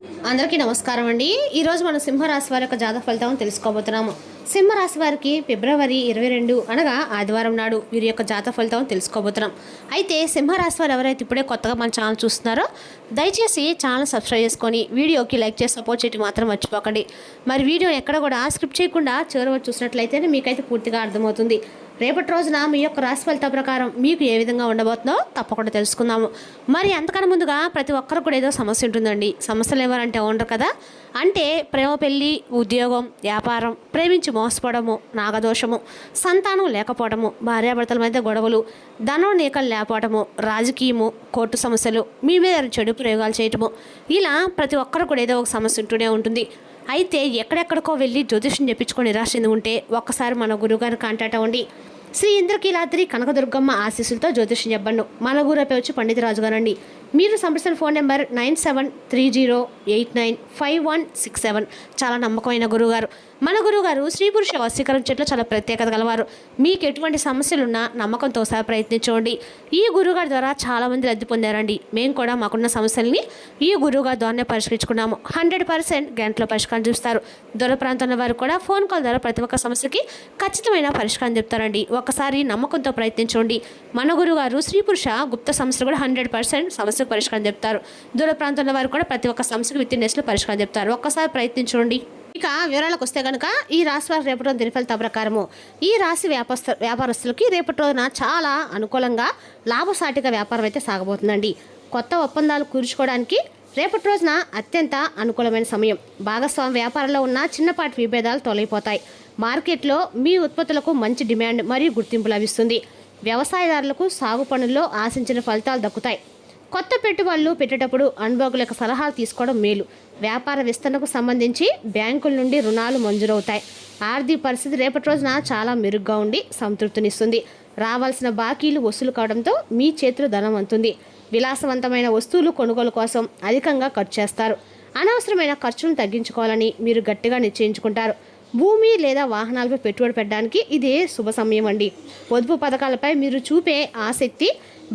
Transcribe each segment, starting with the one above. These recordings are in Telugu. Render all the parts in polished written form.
అందరికీ నమస్కారం అండి. ఈరోజు మనం సింహరాశి వారి యొక్క జాతక ఫలితం తెలుసుకోబోతున్నాము. సింహరాశి వారికి ఫిబ్రవరి 22 అనగా ఆదివారం నాడు వీరి యొక్క జాతక ఫలితం తెలుసుకోబోతున్నాం. అయితే సింహరాశి వారు ఎవరైతే ఇప్పుడే కొత్తగా మన ఛానల్ చూస్తున్నారో దయచేసి ఛానల్ సబ్స్క్రైబ్ చేసుకొని వీడియోకి లైక్ చేసి సపోర్ట్ చేయడం మాత్రం మర్చిపోకండి. మరి వీడియో ఎక్కడ కూడా స్క్రిప్ట్ చేయకుండా చివరి చూసినట్లయితే మీకైతే పూర్తిగా అర్థమవుతుంది. రేపటి రోజున మీ యొక్క రాశి ఫలిత ప్రకారం మీకు ఏ విధంగా ఉండబోతుందో తప్పకుండా తెలుసుకుందాము. మరి అంతకన్నా ముందుగా ప్రతి ఒక్కరు కూడా ఏదో సమస్య ఉంటుందండి. సమస్యలు ఎవరంటే ఉండరు కదా. అంటే ప్రేమ, పెళ్ళి, ఉద్యోగం, వ్యాపారం, ప్రేమించి మోసపోవడము, నాగదోషము, సంతానం లేకపోవడము, భార్యాభర్తల మధ్య గొడవలు, ధనం నీకలు లేకపోవడము, రాజకీయము, కోర్టు సమస్యలు, మీ మీద చెడు ప్రయోగాలు చేయటము, ఇలా ప్రతి ఒక్కరు కూడా ఏదో ఒక సమస్య ఉంటూనే ఉంటుంది. అయితే ఎక్కడెక్కడికో వెళ్ళి జ్యోతిష్యం చెప్పించుకొని నిరాశ ఉంటే ఒక్కసారి మన గురువుగారిని కాంటాక్ట్ అవ్వండి. శ్రీ ఇంద్రకీలాద్రి కనకదుర్గమ్మ ఆశీస్సులతో జ్యోతిష్యం చెప్పండు. మన గురుపై వచ్చి పండిత రాజు గారండి. మీరు సంప్రదించిన ఫోన్ నెంబర్ 9730885167. చాలా నమ్మకమైన గురువుగారు. మన గురువుగారు స్త్రీ పురుష వశీకరణ చెట్లు చాలా ప్రత్యేకత గలవారు. మీకు ఎటువంటి సమస్యలున్నా నమ్మకంతో సహా ప్రయత్నించండి. ఈ గురువుగారి ద్వారా చాలామంది లబ్ధి పొందారండి. మేము కూడా మాకున్న సమస్యల్ని ఈ గురువుగారి ద్వారానే పరిష్కరించుకున్నాము. 100% గంటలో పరిష్కారం చూస్తారు. దూర ప్రాంతంలో వారు కూడా ఫోన్ కాల్ ద్వారా ప్రతి ఒక్క సమస్యకి ఖచ్చితమైన పరిష్కారం చెప్తారండి. ఒకసారి నమ్మకంతో ప్రయత్నించండి. మన గురువుగారు స్త్రీ పురుష గుప్త సమస్యలు కూడా 100% సమస్యకు పరిష్కారం చెప్తారు. దూర ప్రాంతంలో వారు కూడా ప్రతి ఒక్క సమస్యకు విత్ ఇన్ డేస్లో పరిష్కారం చెప్తారు. ఒక్కసారి ప్రయత్నించండి. ఇక వివరాలకు వస్తే కనుక ఈ రాశి వారి రేపటి రోజు దినఫలిత ప్రకారము ఈ రాశి వ్యాపారస్తులకి రేపటి రోజున చాలా అనుకూలంగా లాభసాటిగా వ్యాపారం అయితే సాగబోతుందండి. కొత్త ఒప్పందాలు కూర్చుకోవడానికి రేపటి రోజున అత్యంత అనుకూలమైన సమయం. భాగస్వామి వ్యాపారంలో ఉన్న చిన్నపాటి విభేదాలు తొలగిపోతాయి. మార్కెట్లో మీ ఉత్పత్తులకు మంచి డిమాండ్ మరియు గుర్తింపు లభిస్తుంది. వ్యవసాయదారులకు సాగు పనుల్లో ఆశించిన ఫలితాలు దక్కుతాయి. కొత్త పెట్టుబడులు పెట్టేటప్పుడు అనుభవకుల యొక్క సలహాలు తీసుకోవడం మేలు. వ్యాపార విస్తరణకు సంబంధించి బ్యాంకుల నుండి రుణాలు మంజూరవుతాయి. ఆర్థిక పరిస్థితి రేపటి రోజున చాలా మెరుగ్గా ఉండి సంతృప్తినిస్తుంది. రావాల్సిన బాకీలు వసూలు కావడంతో మీ చేతిలో ధనం అందుతుంది. విలాసవంతమైన వస్తువులు కొనుగోలు కోసం అధికంగా ఖర్చు చేస్తారు. అనవసరమైన ఖర్చులను తగ్గించుకోవాలని మీరు గట్టిగా నిశ్చయించుకుంటారు. భూమి లేదా వాహనాలపై పెట్టుబడి పెట్టడానికి ఇదే శుభ సమయం అండి. పొదుపు పథకాలపై మీరు చూపే ఆసక్తి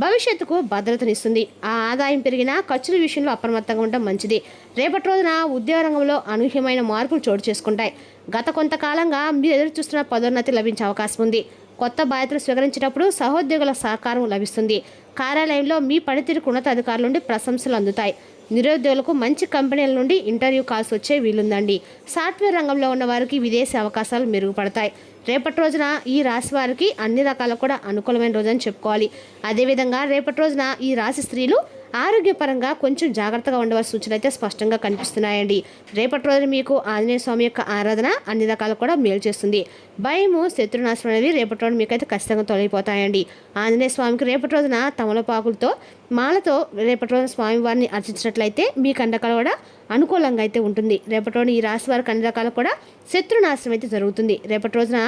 భవిష్యత్తుకు భద్రతనిస్తుంది. ఆ ఆదాయం పెరిగినా ఖర్చుల విషయంలో అప్రమత్తంగా ఉండడం మంచిది. రేపటి రోజున ఉద్యోగ రంగంలో అనూహ్యమైన మార్పులు చోటు చేసుకుంటాయి. గత కొంతకాలంగా మీరు ఎదురు చూస్తున్న పదోన్నతి లభించే అవకాశం ఉంది. కొత్త బాధ్యతలు స్వీకరించేటప్పుడు సహోద్యోగుల సహకారం లభిస్తుంది. కార్యాలయంలో మీ పనితీరుకు ఉన్నతాధికారుల నుండి ప్రశంసలు అందుతాయి. నిరుద్యోగులకు మంచి కంపెనీల నుండి ఇంటర్వ్యూ కాల్స్ వచ్చే వీలుందండి. సాఫ్ట్వేర్ రంగంలో ఉన్న వారికి విదేశీ అవకాశాలు మెరుగుపడతాయి. రేపటి రోజున ఈ రాశి వారికి అన్ని రకాల కూడా అనుకూలమైన రోజు అని చెప్పుకోవాలి. అదేవిధంగా రేపటి రోజున ఈ రాశి స్త్రీలు ఆరోగ్యపరంగా కొంచెం జాగ్రత్తగా ఉండవలసిన సూచనలు అయితే స్పష్టంగా కనిపిస్తున్నాయండి. రేపటి రోజున మీకు ఆంజనేయ స్వామి యొక్క ఆరాధన అన్ని రకాలు కూడా మేలు చేస్తుంది. భయము, శత్రునాశనం అనేవి రేపటి రోజున మీకైతే ఖచ్చితంగా తొలగిపోతాయండి. ఆంజనేయ స్వామికి రేపటి రోజున తమలపాకులతో మాలతో రేపటి రోజున స్వామివారిని అర్చించినట్లయితే మీకు అన్ని రకాలు కూడా అనుకూలంగా అయితే ఉంటుంది. రేపటి రోజున ఈ రాశి వారికి అన్ని రకాలు కూడా శత్రునాశనం అయితే జరుగుతుంది. రేపటి రోజున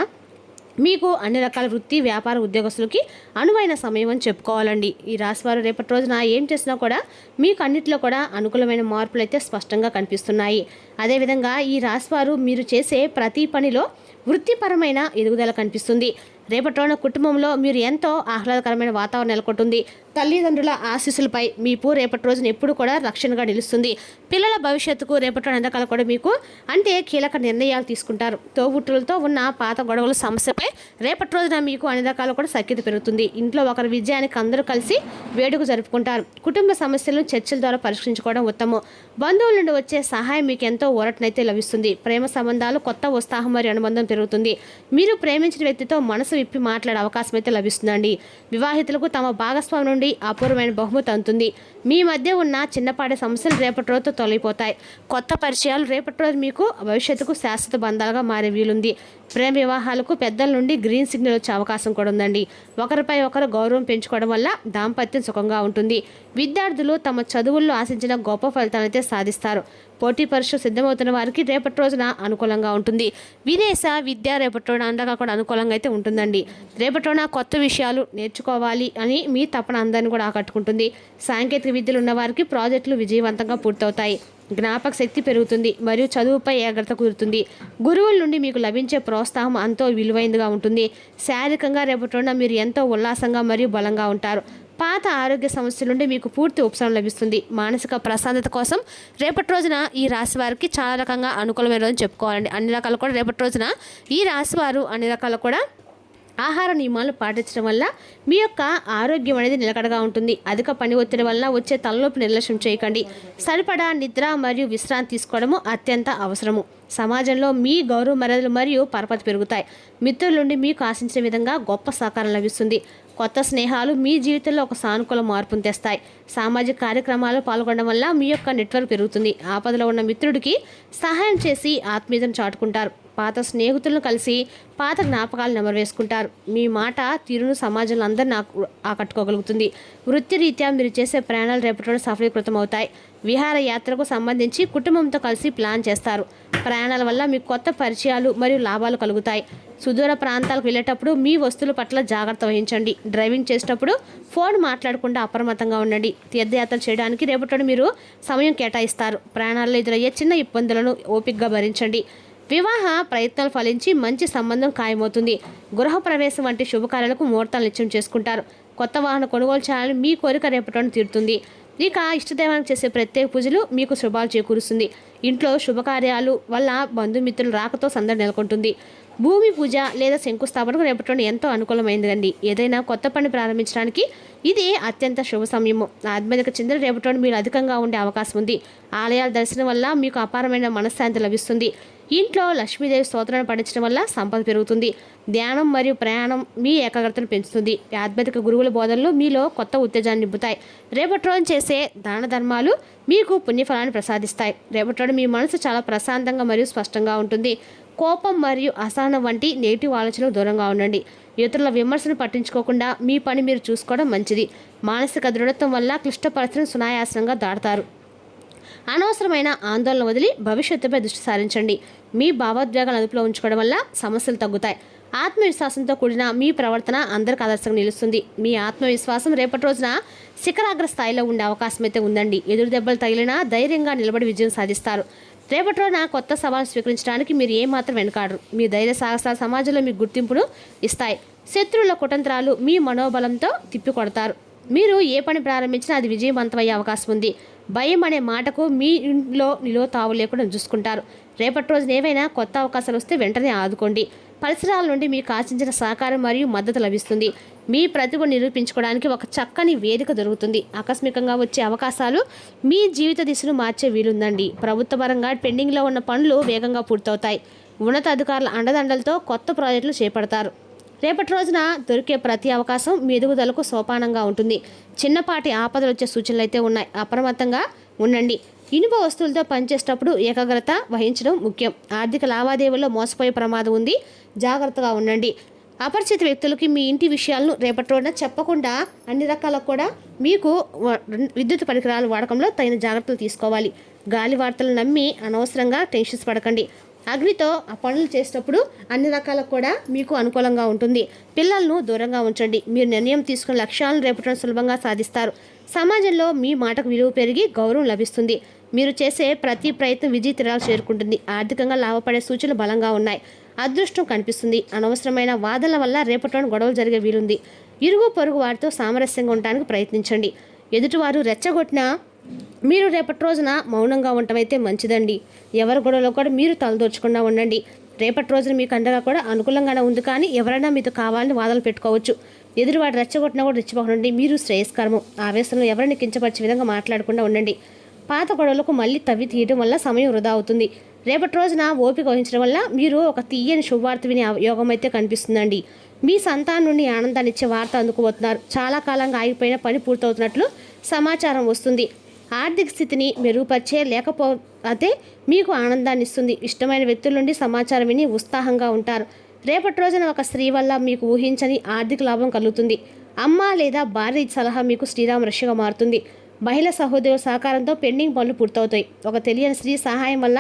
మీకు అన్ని రకాల వృత్తి, వ్యాపార, ఉద్యోగస్తులకి అనువైన సమయం అని చెప్పుకోవాలండి. ఈ రాశివారు రేపటి రోజున ఏం చేసినా కూడా మీకు అన్నింటిలో కూడా అనుకూలమైన మార్పులు అయితే స్పష్టంగా కనిపిస్తున్నాయి. అదేవిధంగా ఈ రాశివారు మీరు చేసే ప్రతి పనిలో వృత్తిపరమైన ఎదుగుదల కనిపిస్తుంది. రేపటి రోజున కుటుంబంలో మీరు ఎంతో ఆహ్లాదకరమైన వాతావరణం నెలకొంటుంది. తల్లిదండ్రుల ఆశీస్సులపై మీకు రేపటి రోజున ఎప్పుడు కూడా రక్షణగా నిలుస్తుంది. పిల్లల భవిష్యత్తుకు రేపటి రోజున అందకాల కూడా మీకు అంటే కీలక నిర్ణయాలు తీసుకుంటారు. తోబుట్టులతో ఉన్న పాత గొడవల సమస్యపై రేపటి రోజున మీకు అన్ని రకాల కూడా సఖ్యత పెరుగుతుంది. ఇంట్లో ఒకరి విజయానికి అందరూ కలిసి వేడుక జరుపుకుంటారు. కుటుంబ సమస్యలను చర్చల ద్వారా పరిష్కరించుకోవడం ఉత్తమం. బంధువుల నుండి వచ్చే సహాయం మీకు ఎంతో ఊరటనైతే లభిస్తుంది. ప్రేమ సంబంధాలు కొత్త ఉత్సాహం మరియు అనుబంధం పెరుగుతుంది. మీరు ప్రేమించిన వ్యక్తితో మనసు విప్పి మాట్లాడే అవకాశం అయితే లభిస్తుందండి. వివాహితులకు తమ భాగస్వామి నుండి అపూర్వమైన బహుమతి అందుతుంది. మీ మధ్య ఉన్న చిన్నపాటి సమస్యలు రేపటి రోజుతో తొలగిపోతాయి. కొత్త పరిచయాలు రేపటి రోజు మీకు భవిష్యత్తుకు శాశ్వత బంధాలుగా మారే వీలుంది. ప్రేమ వివాహాలకు పెద్దల నుండి గ్రీన్ సిగ్నల్ వచ్చే అవకాశం కూడా ఉందండి. ఒకరిపై ఒకరు గౌరవం పెంచుకోవడం వల్ల దాంపత్యం సుఖంగా ఉంటుంది. విద్యార్థులు తమ చదువుల్లో ఆశించిన గొప్ప ఫలితాలను అయితే సాధిస్తారు. పోటీ పరీక్ష సిద్ధమవుతున్న వారికి రేపటి రోజున అనుకూలంగా ఉంటుంది. విదేశ విద్య రేపటి రోజున అందగా కూడా అనుకూలంగా అయితే ఉంటుందండి. రేపటి రోజున కొత్త విషయాలు నేర్చుకోవాలి అని మీ తపన అందరిని కూడా ఆకట్టుకుంటుంది. సాంకేతిక విద్యలు ఉన్న వారికి ప్రాజెక్టులు విజయవంతంగా పూర్తవుతాయి. జ్ఞాపక శక్తి పెరుగుతుంది మరియు చదువుపై ఏకాగ్రత కుదురుతుంది. గురువుల నుండి మీకు లభించే ప్రోత్సాహం ఎంతో విలువైనదిగా ఉంటుంది. శారీరకంగా రేపటి రోజున మీరు ఎంతో ఉల్లాసంగా మరియు బలంగా ఉంటారు. పాత ఆరోగ్య సమస్యల నుండి మీకు పూర్తి ఉపశమనం లభిస్తుంది. మానసిక ప్రశాంతత కోసం రేపటి రోజున ఈ రాశి వారికి చాలా రకంగా అనుకూలమైన రోజు చెప్పుకోవాలండి. అన్ని రకాలు కూడా రేపటి రోజున ఈ రాశి వారు అన్ని రకాలు కూడా ఆహార నియమాలు పాటించడం వల్ల మీ యొక్క ఆరోగ్యం అనేది నిలకడగా ఉంటుంది. అధిక పని ఒత్తిడి వల్ల వచ్చే తలనొప్పి నిర్లక్ష్యం చేయకండి. సరిపడా నిద్ర మరియు విశ్రాంతి తీసుకోవడము అత్యంత అవసరము. సమాజంలో మీ గౌరవ మర్యాదలు మరియు పరపతి పెరుగుతాయి. మిత్రుల నుండి మీకు ఆశించిన విధంగా గొప్ప సహకారం లభిస్తుంది. కొత్త స్నేహాలు మీ జీవితంలో ఒక సానుకూల మార్పును తెస్తాయి. సామాజిక కార్యక్రమాల్లో పాల్గొనడం వల్ల మీ యొక్క నెట్వర్క్ పెరుగుతుంది. ఆపదలో ఉన్న మిత్రుడికి సహాయం చేసి ఆత్మీయతను చాటుకుంటారు. పాత స్నేహితులను కలిసి పాత జ్ఞాపకాలు నెమరవేసుకుంటారు. మీ మాట తీరును సమాజంలో అందరినీ ఆకట్టుకోగలుగుతుంది. వృత్తిరీత్యా మీరు చేసే ప్రయాణాలు రేపటి సఫలీకృతం అవుతాయి. విహార యాత్రకు సంబంధించి కుటుంబంతో కలిసి ప్లాన్ చేస్తారు. ప్రయాణాల వల్ల మీకు కొత్త పరిచయాలు మరియు లాభాలు కలుగుతాయి. సుదూర ప్రాంతాలకు వెళ్ళేటప్పుడు మీ వస్తువుల పట్ల జాగ్రత్త వహించండి. డ్రైవింగ్ చేసేటప్పుడు ఫోన్ మాట్లాడకుండా అప్రమత్తంగా ఉండండి. తీర్థయాత్ర చేయడానికి రేపటి మీరు సమయం కేటాయిస్తారు. ప్రయాణాల్లో ఎదురయ్యే చిన్న ఇబ్బందులను ఓపికగా భరించండి. వివాహ ప్రయత్నాలు ఫలించి మంచి సంబంధం ఖాయమవుతుంది. గృహప్రవేశం వంటి శుభకార్యాలకు ముహూర్తాలు నిశ్చయం చేసుకుంటారు. కొత్త వాహన కొనుగోలు చేయాలని మీ కోరిక రేపటి తీరుతుంది. ఇక ఇష్టదైవానికి చేసే ప్రత్యేక పూజలు మీకు శుభాలు చేకూరుస్తుంది. ఇంట్లో శుభకార్యాలు వల్ల బంధుమిత్రుల రాకతో సందడి నెలకొంటుంది. భూమి పూజ లేదా శంకుస్థాపనకు రేపటి ఎంతో అనుకూలమైందండి. ఏదైనా కొత్త పని ప్రారంభించడానికి ఇది అత్యంత శుభ సమయము. ఆధ్యాత్మిక చింతన రేపటి మీరు అధికంగా ఉండే అవకాశం ఉంది. ఆలయాల దర్శనం వల్ల మీకు అపారమైన మనశ్శాంతి లభిస్తుంది. ఇంట్లో లక్ష్మీదేవి స్తోత్రాన్ని పఠించడం వల్ల సంపద పెరుగుతుంది. ధ్యానం మరియు ప్రయాణం మీ ఏకాగ్రతను పెంచుతుంది. ఆధ్యాత్మిక గురువుల బోధనలు మీలో కొత్త ఉత్తేజాన్ని నింపుతాయి. రేపటి రోజు చేసే దాన ధర్మాలు మీకు పుణ్యఫలాన్ని ప్రసాదిస్తాయి. రేపటి రోజు మీ మనసు చాలా ప్రశాంతంగా మరియు స్పష్టంగా ఉంటుంది. కోపం మరియు అసహనం వంటి నెగిటివ్ ఆలోచనలకు దూరంగా ఉండండి. ఇతరుల విమర్శను పట్టించుకోకుండా మీ పని మీరు చూసుకోవడం మంచిది. మానసిక దృఢత్వం వల్ల క్లిష్ట పరిస్థితులను సునాయాసంగా దాటుతారు. అనవసరమైన ఆందోళన వదిలి భవిష్యత్తుపై దృష్టి సారించండి. మీ భావోద్వేగాలు అదుపులో ఉంచుకోవడం వల్ల సమస్యలు తగ్గుతాయి. ఆత్మవిశ్వాసంతో కూడిన మీ ప్రవర్తన అందరికి ఆదర్శంగా నిలుస్తుంది. మీ ఆత్మవిశ్వాసం రేపటి రోజున శిఖరాగ్ర స్థాయిలో ఉండే అవకాశం అయితే ఉందండి. ఎదురు దెబ్బలు తగిలినా ధైర్యంగా నిలబడి విజయం సాధిస్తారు. రేపటి రోజున కొత్త సవాలు స్వీకరించడానికి మీరు ఏమాత్రం వెనుకాడరు. మీ ధైర్య సాహసాల సమాజంలో మీకు గుర్తింపును ఇస్తాయి. శత్రువుల కుతంత్రాలు మీ మనోబలంతో తిప్పికొడతారు. మీరు ఏ పని ప్రారంభించినా అది విజయవంతమయ్యే అవకాశం ఉంది. భయం అనే మాటకు మీలో నిలువ తావు లేకుండా చూసుకుంటారు. రేపటి రోజున ఏవైనా కొత్త అవకాశాలు వస్తే వెంటనే ఆదుకోండి. పరిసరాల నుండి మీకు ఆశించిన సహకారం మరియు మద్దతు లభిస్తుంది. మీ ప్రతిభను నిరూపించుకోవడానికి ఒక చక్కని వేదిక దొరుకుతుంది. ఆకస్మికంగా వచ్చే అవకాశాలు మీ జీవిత దిశను మార్చే వీలుందండి. ప్రభుత్వ పరంగా పెండింగ్లో ఉన్న పనులు వేగంగా పూర్తవుతాయి. ఉన్నతాధికారుల అండదండలతో కొత్త ప్రాజెక్టులు చేపడతారు. రేపటి రోజున దొరికే ప్రతి అవకాశం మీ ఎదుగుదలకు సోపానంగా ఉంటుంది. చిన్నపాటి ఆపదలు వచ్చే సూచనలు అయితే ఉన్నాయి. అప్రమత్తంగా ఉండండి. ఇనుప వస్తువులతో పనిచేసేటప్పుడు ఏకాగ్రత వహించడం ముఖ్యం. ఆర్థిక లావాదేవీల్లో మోసపోయే ప్రమాదం ఉంది. జాగ్రత్తగా ఉండండి. అపరిచిత వ్యక్తులకి మీ ఇంటి విషయాలను రేపటి రోజున చెప్పకుండా అన్ని రకాలకు కూడా మీకు విద్యుత్ పరికరాల వాడకంలో తగిన జాగ్రత్తలు తీసుకోవాలి. గాలి వార్తలు నమ్మి అనవసరంగా టెన్షన్స్ పడకండి. అగ్నితో ఆ పనులు చేసేటప్పుడు అన్ని రకాలకు కూడా మీకు అనుకూలంగా ఉంటుంది. పిల్లలను దూరంగా ఉంచండి. మీరు నిర్ణయం తీసుకున్న లక్ష్యాలను రేపటి సులభంగా సాధిస్తారు. సమాజంలో మీ మాటకు విలువ పెరిగి గౌరవం లభిస్తుంది. మీరు చేసే ప్రతి ప్రయత్నం విజయ తీరాలు చేరుకుంటుంది. ఆర్థికంగా లాభపడే సూచనలు బలంగా ఉన్నాయి. అదృష్టం కనిపిస్తుంది. అనవసరమైన వాదనల వల్ల రేపటి గొడవలు జరిగే వీలుంది. ఇరుగు పొరుగు వారితో సామరస్యంగా ఉండడానికి ప్రయత్నించండి. ఎదుటివారు రెచ్చగొట్టినా మీరు రేపటి రోజున మౌనంగా ఉండటమైతే మంచిదండి. ఎవరి గొడవలో కూడా మీరు తలదోర్చకుండా ఉండండి. రేపటి రోజున మీకు అండగా కూడా అనుకూలంగానే ఉంది. కానీ ఎవరైనా మీతో కావాలని వాదనలు పెట్టుకోవచ్చు. ఎదురువాడు రెచ్చగొట్టినా కూడా రెచ్చిపోకండి. మీరు శ్రేయస్కరము. ఆవేశంలో ఎవరిని కించపరిచే విధంగా మాట్లాడకుండా ఉండండి. పాత గొడవలకు మళ్ళీ తవ్వి తీయడం వల్ల సమయం వృధా అవుతుంది. రేపటి రోజున ఓపిక వహించడం వల్ల మీరు ఒక తీయని శుభవార్త వినే యోగం అయితే కనిపిస్తుందండి. మీ సంతానం నుండి ఆనందాన్ని ఇచ్చే వార్త అందుకుపోతున్నారు. చాలా కాలంగా ఆగిపోయిన పని పూర్తవుతున్నట్లు సమాచారం వస్తుంది. ఆర్థిక స్థితిని మెరుగుపరిచే లేకపోతే మీకు ఆనందాన్ని ఇస్తుంది. ఇష్టమైన వ్యక్తుల నుండి సమాచారం విని ఉత్సాహంగా ఉంటారు. రేపటి రోజున ఒక స్త్రీ వల్ల మీకు ఊహించని ఆర్థిక లాభం కలుగుతుంది. అమ్మ లేదా భార్య సలహా మీకు శ్రీరామ రక్షగా మారుతుంది. మహిళా సహోదరుల సహకారంతో పెండింగ్ పనులు పూర్తవుతాయి. ఒక తెలియని స్త్రీ సహాయం వల్ల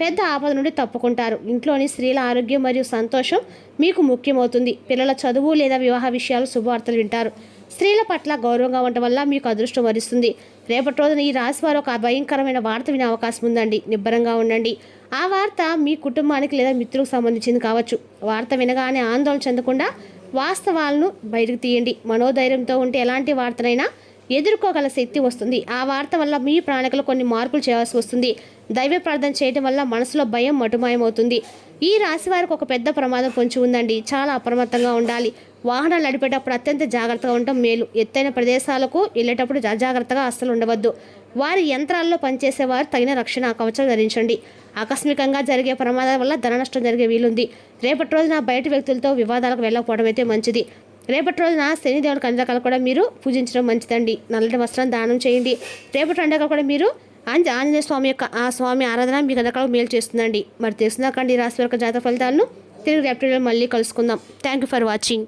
పెద్ద ఆపద నుండి తప్పుకుంటారు. ఇంట్లోని స్త్రీల ఆరోగ్యం మరియు సంతోషం మీకు ముఖ్యమవుతుంది. పిల్లల చదువు లేదా వివాహ విషయాలు శుభవార్తలు వింటారు. స్త్రీల పట్ల గౌరవంగా ఉండటం వల్ల మీకు అదృష్టం వరిస్తుంది. రేపటి రోజున ఈ రాశి వారు ఒక భయంకరమైన వార్త వినే అవకాశం ఉందండి. నిబ్బరంగా ఉండండి. ఆ వార్త మీ కుటుంబానికి లేదా మిత్రులకు సంబంధించింది కావచ్చు. వార్త వినగానే ఆందోళన చెందకుండా వాస్తవాలను బయటకు తీయండి. మనోధైర్యంతో ఉంటే ఎలాంటి వార్తనైనా ఎదుర్కోగల శక్తి వస్తుంది. ఆ వార్త వల్ల మీ ప్రణాళికలో కొన్ని మార్పులు చేయాల్సి వస్తుంది. దైవ ప్రార్థన చేయడం వల్ల మనసులో భయం మటుమాయమవుతుంది. ఈ రాశి వారికి ఒక పెద్ద ప్రమాదం పొంచి ఉందండి. చాలా అప్రమత్తంగా ఉండాలి. వాహనాలు నడిపేటప్పుడు అత్యంత జాగ్రత్తగా ఉండటం మేలు. ఎత్తైన ప్రదేశాలకు వెళ్ళేటప్పుడు అజాగ్రత్తగా అస్సలు ఉండవద్దు. వారి యంత్రాల్లో పనిచేసేవారు తగిన రక్షణ కవచం ధరించండి. ఆకస్మికంగా జరిగే ప్రమాదాల వల్ల ధన నష్టం జరిగే వీలుంది. రేపటి రోజున బయట వ్యక్తులతో వివాదాలకు వెళ్ళకపోవడం అయితే మంచిది. రేపటి రోజున శనిదేవుడి కంజకాలు కూడా మీరు పూజించడం మంచిదండి. నల్లటి వస్త్రం దానం చేయండి. రేపటి పండుగ కూడా మీరు ఆంజనేయ స్వామి యొక్క ఆ స్వామి ఆరాధన మీకు అందరికీ మేలు చేస్తుందండి. మరి తెలుసుకుందాకండి రాశి యొక్క జాతక ఫలితాలను తిరిగి రేపటి మళ్ళీ కలుసుకుందాం. Thank you for watching.